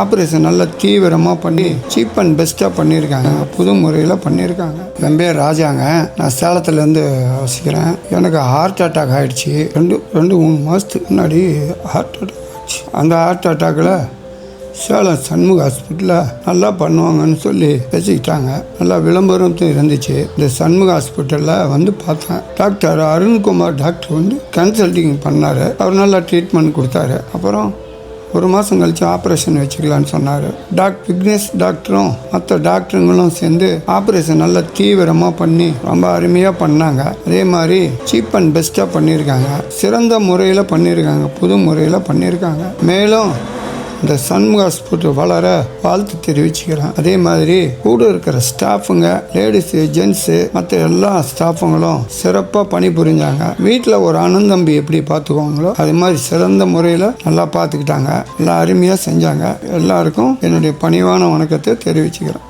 Operation நல்லா தீவிரமாக பண்ணி சீப் அண்ட் பெஸ்ட்டாக பண்ணியிருக்காங்க. புது முறையில் பண்ணியிருக்காங்க. என் பேர் ராஜாங்க. நான் சேலத்துலேருந்து வசிக்கிறேன். எனக்கு ஹார்ட் அட்டாக் ஆகிடுச்சி. ரெண்டு 3 மாதத்துக்கு முன்னாடி ஹார்ட் அட்டாக் ஆகிடுச்சு. அந்த ஹார்ட் அட்டாக்கில் சேலம் சண்முக ஹாஸ்பிட்டலில் நல்லா பண்ணுவாங்கன்னு சொல்லி பேசிக்கிட்டாங்க. நல்லா விளம்பரம் இருந்துச்சு. இந்த சண்முக ஹாஸ்பிட்டலில் வந்து பார்த்தேன். டாக்டர் அருண்குமார் டாக்டர் வந்து கன்சல்டிங் பண்ணார். அவர் நல்லா ட்ரீட்மெண்ட் கொடுத்தாரு. அப்புறம் 1 மாதம் கழித்து ஆப்ரேஷன் வச்சுக்கலான்னு சொன்னார். விக்னேஷ் டாக்டரும் மற்ற டாக்டருங்களும் சேர்ந்து ஆப்ரேஷன் நல்லா தீவிரமாக பண்ணி ரொம்ப அருமையாக பண்ணாங்க. அதே மாதிரி சீப் அண்ட் பெஸ்ட்டாக பண்ணியிருக்காங்க. சிறந்த முறையில் பண்ணியிருக்காங்க. புது முறையில் பண்ணியிருக்காங்க. மேலும் இந்த சண்முக ஹாஸ்பிட்டல் வளர வாழ்த்து தெரிவிச்சுக்கிறேன். அதே மாதிரி கூட இருக்கிற ஸ்டாஃபுங்க, லேடிஸு, ஜென்ஸு, மற்ற எல்லா ஸ்டாஃபுங்களும் சிறப்பாக பணிபுரிஞ்சாங்க. வீட்டில் ஒரு அண்ணன் தம்பி எப்படி பார்த்துக்குவாங்களோ அதே மாதிரி சிறந்த முறையில் நல்லா பார்த்துக்கிட்டாங்க. எல்லாம் அருமையாக செஞ்சாங்க. எல்லாருக்கும் என்னுடைய பணிவான வணக்கத்தை தெரிவிச்சுக்கிறேன்.